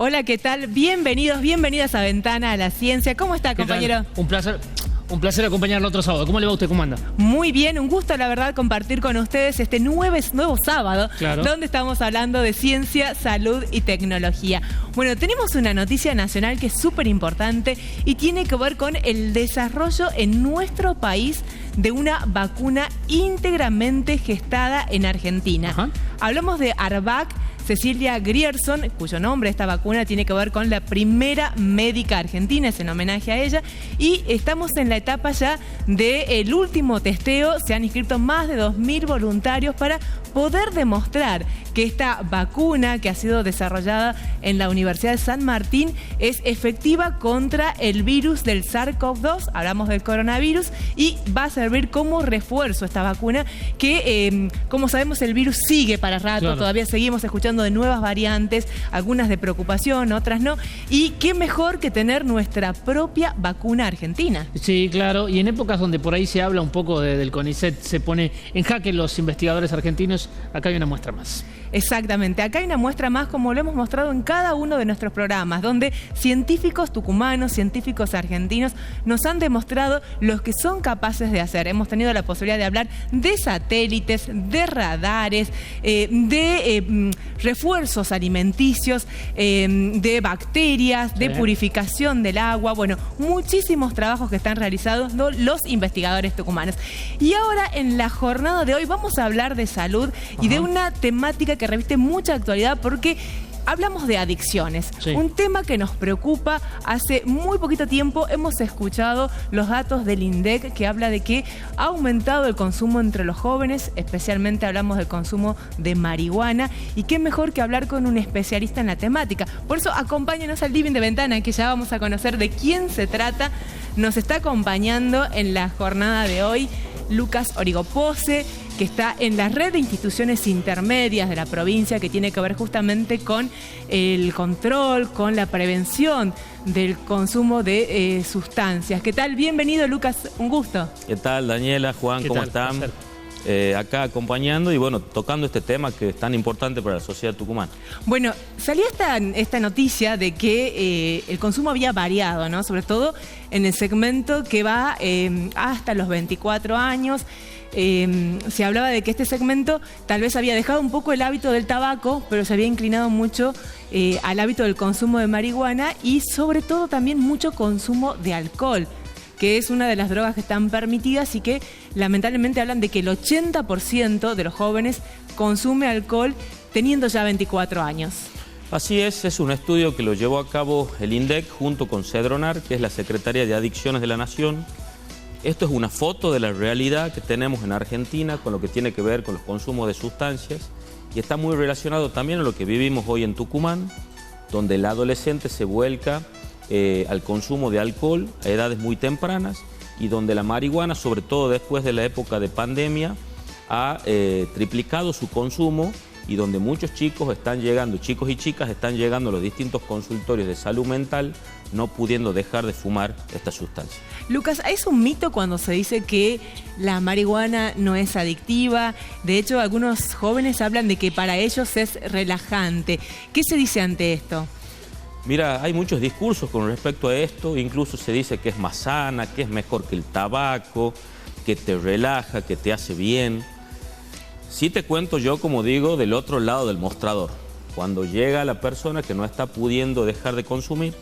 Hola, ¿qué tal? Bienvenidos, bienvenidas a Ventana a la Ciencia. ¿Cómo está, compañero? Un placer acompañarlo otro sábado. ¿Cómo le va a usted? ¿Cómo anda? Muy bien, un gusto, la verdad, compartir con ustedes este nuevo sábado, claro, donde estamos hablando de ciencia, salud y tecnología. Bueno, tenemos una noticia nacional que es súper importante y tiene que ver con el desarrollo en nuestro país de una vacuna íntegramente gestada en Argentina. Ajá. Hablamos de Arvac Cecilia Grierson, cuyo nombre esta vacuna tiene que ver con la primera médica argentina, es en homenaje a ella, y estamos en la etapa ya del último testeo. Se han inscrito más de 2.000 voluntarios para poder demostrar que esta vacuna que ha sido desarrollada en la Universidad de San Martín es efectiva contra el virus del SARS-CoV-2, hablamos del coronavirus, y va a servir como refuerzo esta vacuna que, como sabemos, el virus sigue para rato, claro, todavía seguimos escuchando de nuevas variantes, algunas de preocupación, otras no, y qué mejor que tener nuestra propia vacuna argentina. Sí, claro, y en épocas donde por ahí se habla un poco del CONICET, se pone en jaque los investigadores argentinos, acá hay una muestra más. Exactamente, acá hay una muestra más, como lo hemos mostrado en cada uno de nuestros programas, donde científicos tucumanos, científicos argentinos nos han demostrado lo que son capaces de hacer. Hemos tenido la posibilidad de hablar de satélites, de radares, de refuerzos alimenticios, de bacterias, de purificación del agua, bueno, muchísimos trabajos que están realizando los investigadores tucumanos. Y ahora en la jornada de hoy vamos a hablar de salud y de una temática que reviste mucha actualidad porque hablamos de adicciones, un tema que nos preocupa. Hace muy poquito tiempo hemos escuchado los datos del INDEC que habla de que ha aumentado el consumo entre los jóvenes, especialmente hablamos del consumo de marihuana, y qué mejor que hablar con un especialista en la temática. Por eso acompáñenos al living de Ventana, que ya vamos a conocer de quién se trata. Nos está acompañando en la jornada de hoy Lucas Origopose, que está en la red de instituciones intermedias de la provincia, que tiene que ver justamente con el control, con la prevención del consumo de sustancias. ¿Qué tal? Bienvenido, Lucas, un gusto. ¿Qué tal, Daniela, Juan? ¿Cómo están? Acá acompañando y bueno, tocando este tema que es tan importante para la sociedad tucumana. Bueno, salía esta noticia de que el consumo había variado, ¿no? Sobre todo en el segmento que va hasta los 24 años. Se hablaba de que este segmento tal vez había dejado un poco el hábito del tabaco, pero se había inclinado mucho al hábito del consumo de marihuana y sobre todo también mucho consumo de alcohol, que es una de las drogas que están permitidas y que lamentablemente hablan de que el 80% de los jóvenes consume alcohol teniendo ya 24 años. Así es un estudio que lo llevó a cabo el INDEC junto con Cedronar, que es la Secretaría de Adicciones de la Nación. Esto es una foto de la realidad que tenemos en Argentina con lo que tiene que ver con los consumos de sustancias y está muy relacionado también a lo que vivimos hoy en Tucumán, donde el adolescente se vuelca al consumo de alcohol a edades muy tempranas y donde la marihuana, sobre todo después de la época de pandemia, ha triplicado su consumo y donde muchos chicos están llegando, chicos y chicas están llegando a los distintos consultorios de salud mental no pudiendo dejar de fumar esta sustancia. Lucas, ¿es un mito cuando se dice que la marihuana no es adictiva? De hecho, algunos jóvenes hablan de que para ellos es relajante. ¿Qué se dice ante esto? Mira, hay muchos discursos con respecto a esto, incluso se dice que es más sana, que es mejor que el tabaco, que te relaja, que te hace bien. Sí te cuento yo, como digo, del otro lado del mostrador. Cuando llega la persona que no está pudiendo dejar de consumir,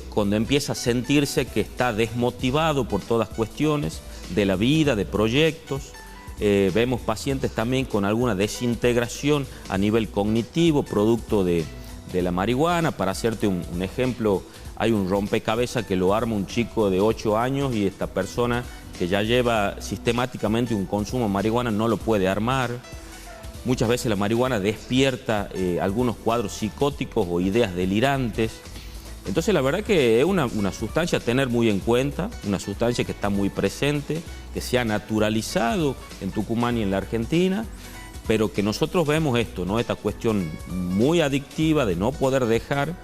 cuando empieza a sentirse que está desmotivado por todas cuestiones de la vida, de proyectos, vemos pacientes también con alguna desintegración a nivel cognitivo, producto de la marihuana. Para hacerte un ejemplo, hay un rompecabezas que lo arma un chico de 8 años y esta persona que ya lleva sistemáticamente un consumo de marihuana no lo puede armar. Muchas veces la marihuana despierta algunos cuadros psicóticos o ideas delirantes. Entonces la verdad que es una sustancia a tener muy en cuenta, una sustancia que está muy presente, que se ha naturalizado en Tucumán y en la Argentina, pero que nosotros vemos esto, ¿no? Esta cuestión muy adictiva de no poder dejar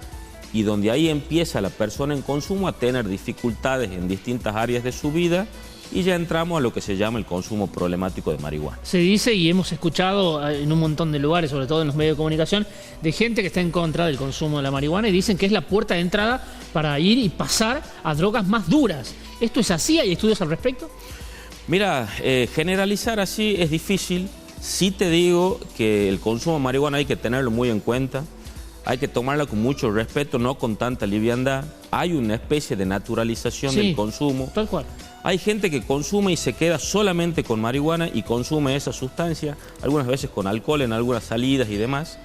y donde ahí empieza la persona en consumo a tener dificultades en distintas áreas de su vida y ya entramos a lo que se llama el consumo problemático de marihuana. Se dice, y hemos escuchado en un montón de lugares, sobre todo en los medios de comunicación, de gente que está en contra del consumo de la marihuana y dicen que es la puerta de entrada para ir y pasar a drogas más duras. ¿Esto es así? ¿Hay estudios al respecto? Mira, generalizar así es difícil. Sí te digo que el consumo de marihuana hay que tenerlo muy en cuenta. Hay que tomarla con mucho respeto, no con tanta liviandad. Hay una especie de naturalización del consumo. Tal cual. Hay gente que consume y se queda solamente con marihuana y consume esa sustancia, algunas veces con alcohol en algunas salidas y demás.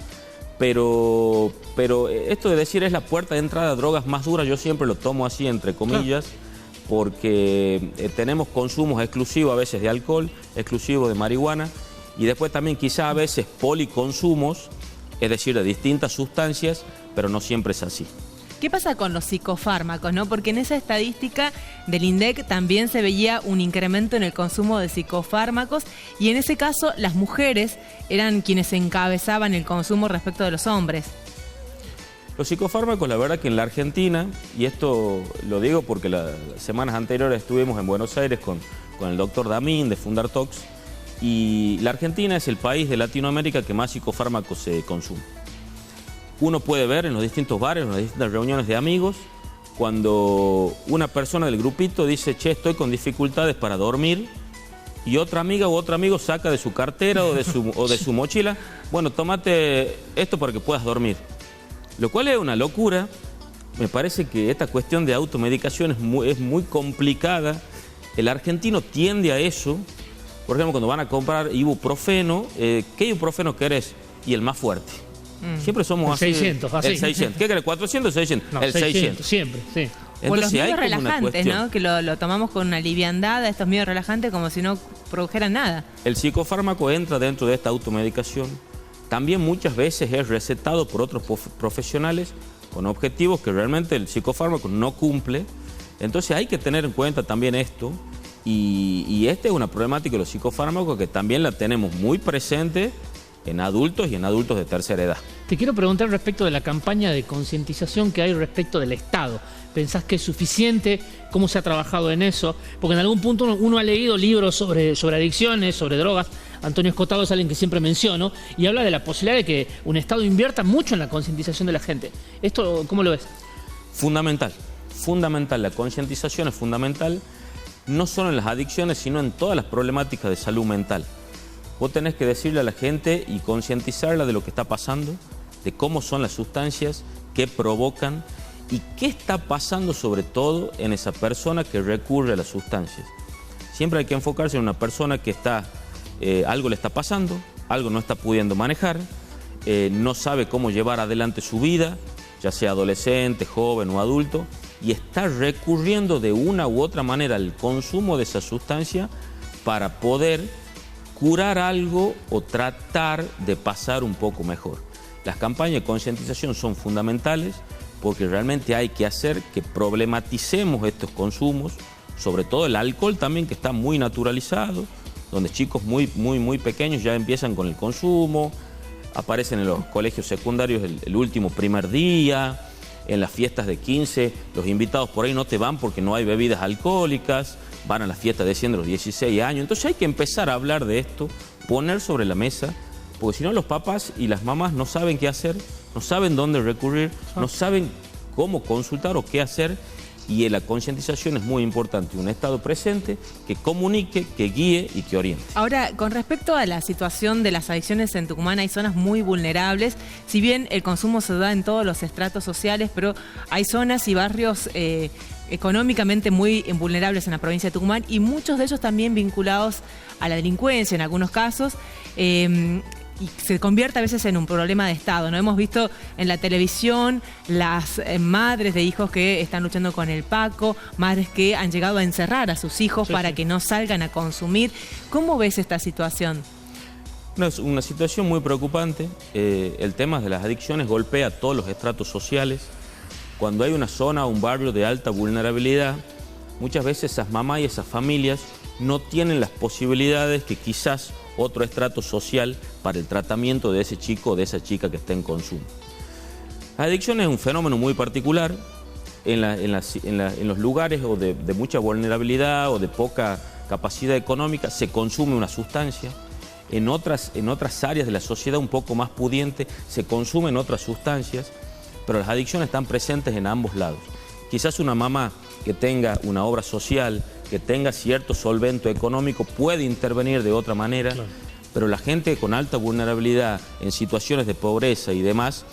Pero esto de decir es la puerta de entrada a drogas más duras, yo siempre lo tomo así entre comillas, porque tenemos consumos exclusivos a veces de alcohol, exclusivos de marihuana, y después también quizá a veces policonsumos, es decir, de distintas sustancias, pero no siempre es así. ¿Qué pasa con los psicofármacos, no? Porque en esa estadística del INDEC también se veía un incremento en el consumo de psicofármacos y en ese caso las mujeres eran quienes encabezaban el consumo respecto de los hombres. Los psicofármacos, la verdad que en la Argentina, y esto lo digo porque las semanas anteriores estuvimos en Buenos Aires con el doctor Damín de Fundartox, y la Argentina es el país de Latinoamérica que más psicofármacos se consume. Uno puede ver en los distintos bares, en las distintas reuniones de amigos, cuando una persona del grupito dice, che, estoy con dificultades para dormir, y otra amiga u otro amigo saca de su cartera o de su mochila, bueno, tómate esto para que puedas dormir. Lo cual es una locura. Me parece que esta cuestión de automedicación es muy complicada. El argentino tiende a eso. Por ejemplo, cuando van a comprar ibuprofeno, ¿qué ibuprofeno querés? Y el más fuerte. Siempre somos el así. 600, así. El 600. ¿Qué querés? ¿400 o 600? No, el 600. Siempre, sí. O los Entonces, hay medios como una relajantes, cuestión. ¿no? Que lo tomamos con una liviandad, estos medios relajantes, como si no produjeran nada. El psicofármaco entra dentro de esta automedicación. También muchas veces es recetado por otros profesionales con objetivos que realmente el psicofármaco no cumple. Entonces hay que tener en cuenta también esto. Y esta es una problemática de los psicofármacos que también la tenemos muy presente en adultos y en adultos de tercera edad. Te quiero preguntar respecto de la campaña de concientización que hay respecto del Estado. ¿Pensás que es suficiente? ¿Cómo se ha trabajado en eso? Porque en algún punto uno ha leído libros sobre adicciones, sobre drogas. Antonio Escotado es alguien que siempre menciono y habla de la posibilidad de que un Estado invierta mucho en la concientización de la gente. ¿Esto cómo lo ves? Fundamental, fundamental. La concientización es fundamental, no solo en las adicciones, sino en todas las problemáticas de salud mental. Vos tenés que decirle a la gente y concientizarla de lo que está pasando, de cómo son las sustancias, qué provocan y qué está pasando sobre todo en esa persona que recurre a las sustancias. Siempre hay que enfocarse en una persona que algo le está pasando, algo no está pudiendo manejar, no sabe cómo llevar adelante su vida, ya sea adolescente, joven o adulto, y está recurriendo de una u otra manera al consumo de esa sustancia para poder curar algo o tratar de pasar un poco mejor. Las campañas de concientización son fundamentales porque realmente hay que hacer que problematicemos estos consumos, sobre todo el alcohol también, que está muy naturalizado, donde chicos muy pequeños ya empiezan con el consumo, aparecen en los colegios secundarios el último primer día, en las fiestas de 15, los invitados por ahí no te van porque no hay bebidas alcohólicas, van a las fiestas de 100 de los 16 años. Entonces hay que empezar a hablar de esto, poner sobre la mesa, porque si no los papás y las mamás no saben qué hacer, no saben dónde recurrir, no saben cómo consultar o qué hacer. Y la concientización es muy importante, un Estado presente que comunique, que guíe y que oriente. Ahora, con respecto a la situación de las adicciones en Tucumán, hay zonas muy vulnerables. Si bien el consumo se da en todos los estratos sociales, pero hay zonas y barrios económicamente muy vulnerables en la provincia de Tucumán y muchos de ellos también vinculados a la delincuencia en algunos casos. Y se convierte a veces en un problema de Estado, ¿no? Hemos visto en la televisión las madres de hijos que están luchando con el Paco, madres que han llegado a encerrar a sus hijos para que no salgan a consumir. ¿Cómo ves esta situación? Es una situación muy preocupante. El tema de las adicciones golpea a todos los estratos sociales. Cuando hay una zona o un barrio de alta vulnerabilidad, muchas veces esas mamás y esas familias no tienen las posibilidades que quizás otro estrato social para el tratamiento de ese chico o de esa chica que está en consumo. La adicción es un fenómeno muy particular en los lugares o de mucha vulnerabilidad o de poca capacidad económica, se consume una sustancia. En otras áreas de la sociedad un poco más pudiente se consumen otras sustancias, pero las adicciones están presentes en ambos lados. Quizás una mamá que tenga una obra social, que tenga cierto solvento económico, puede intervenir de otra manera, claro. Pero la gente con alta vulnerabilidad en situaciones de pobreza y demás,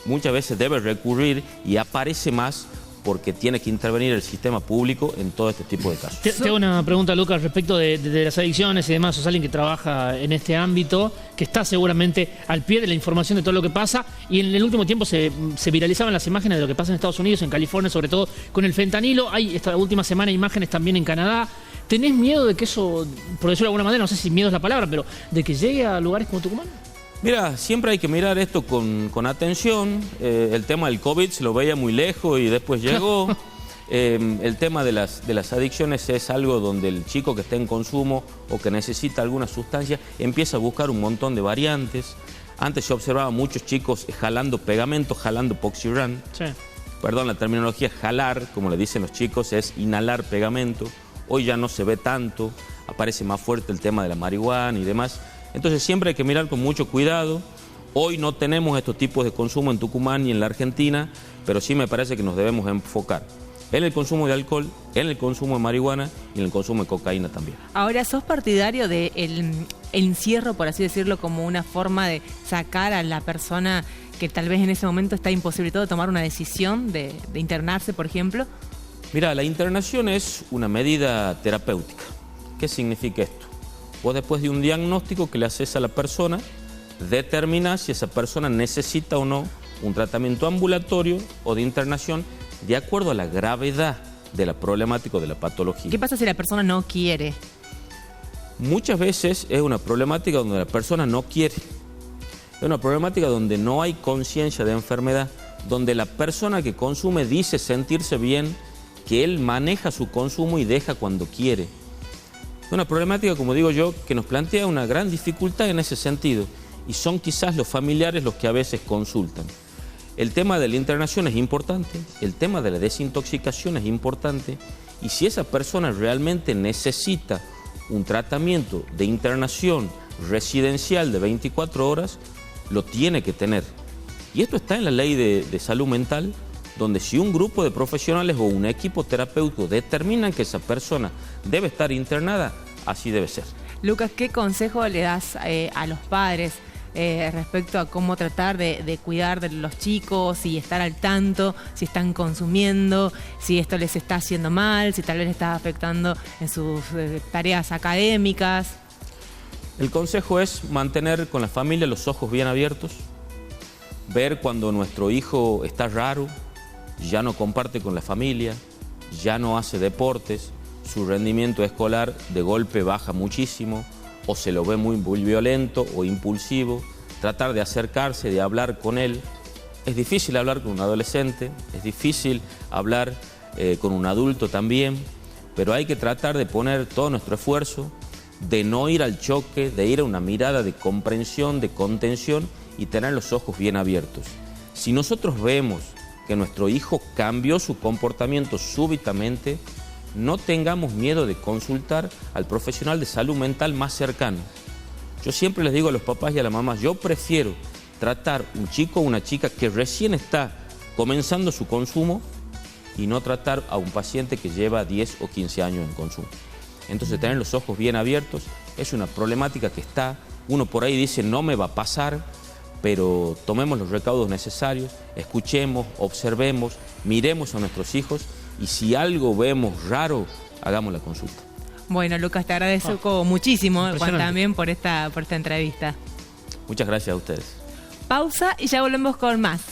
muchas veces debe recurrir y aparece más porque tiene que intervenir el sistema público en todo este tipo de casos. Te hago una pregunta, Lucas, respecto de las adicciones y demás. Sos alguien que trabaja en este ámbito, que está seguramente al pie de la información de todo lo que pasa, y en el último tiempo se viralizaban las imágenes de lo que pasa en Estados Unidos, en California, sobre todo con el fentanilo. Hay esta última semana imágenes también en Canadá. ¿Tenés miedo de que eso, por decirlo de alguna manera, no sé si miedo es la palabra, pero de que llegue a lugares como Tucumán? Mira, siempre hay que mirar esto con atención. El tema del COVID se lo veía muy lejos y después llegó. El tema de las adicciones es algo donde el chico que está en consumo o que necesita alguna sustancia empieza a buscar un montón de variantes. Antes se observaba muchos chicos jalando pegamento, jalando Poxirán. Sí. Perdón, la terminología jalar, como le dicen los chicos, es inhalar pegamento. Hoy ya no se ve tanto, aparece más fuerte el tema de la marihuana y demás. Entonces siempre hay que mirar con mucho cuidado. Hoy no tenemos estos tipos de consumo en Tucumán ni en la Argentina, pero sí me parece que nos debemos enfocar en el consumo de alcohol, en el consumo de marihuana y en el consumo de cocaína también. Ahora, ¿sos partidario del encierro, por así decirlo, como una forma de sacar a la persona que tal vez en ese momento está imposibilitado de tomar una decisión de internarse, por ejemplo? Mira, la internación es una medida terapéutica. ¿Qué significa esto? Vos después de un diagnóstico que le haces a la persona, determinás si esa persona necesita o no un tratamiento ambulatorio o de internación de acuerdo a la gravedad de la problemática o de la patología. ¿Qué pasa si la persona no quiere? Muchas veces es una problemática donde la persona no quiere. Es una problemática donde no hay conciencia de enfermedad, donde la persona que consume dice sentirse bien, que él maneja su consumo y deja cuando quiere. Es una problemática, como digo yo, que nos plantea una gran dificultad en ese sentido, y son quizás los familiares los que a veces consultan. El tema de la internación es importante, el tema de la desintoxicación es importante, y si esa persona realmente necesita un tratamiento de internación residencial de 24 horas, lo tiene que tener. Y esto está en la ley de salud mental, donde si un grupo de profesionales o un equipo terapéutico determinan que esa persona debe estar internada, así debe ser. Lucas, ¿qué consejo le das a los padres respecto a cómo tratar de cuidar de los chicos y estar al tanto, si están consumiendo, si esto les está haciendo mal, si tal vez les está afectando en sus tareas académicas? El consejo es mantener con la familia los ojos bien abiertos, ver cuando nuestro hijo está raro, ya no comparte con la familia, ya no hace deportes, su rendimiento escolar de golpe baja muchísimo, o se lo ve muy violento o impulsivo, tratar de acercarse, de hablar con él. Es difícil hablar con un adolescente, es difícil hablar con un adulto también, pero hay que tratar de poner todo nuestro esfuerzo, de no ir al choque, de ir a una mirada de comprensión, de contención y tener los ojos bien abiertos. Si nosotros vemos que nuestro hijo cambió su comportamiento súbitamente, no tengamos miedo de consultar al profesional de salud mental más cercano. Yo siempre les digo a los papás y a las mamás, yo prefiero tratar un chico o una chica que recién está comenzando su consumo y no tratar a un paciente que lleva 10 o 15 años en consumo. Entonces tener los ojos bien abiertos es una problemática que está, uno por ahí dice no me va a pasar, pero tomemos los recaudos necesarios, escuchemos, observemos, miremos a nuestros hijos y si algo vemos raro, hagamos la consulta. Bueno, Lucas, te agradezco muchísimo Juan, también por esta entrevista. Muchas gracias a ustedes. Pausa y ya volvemos con más.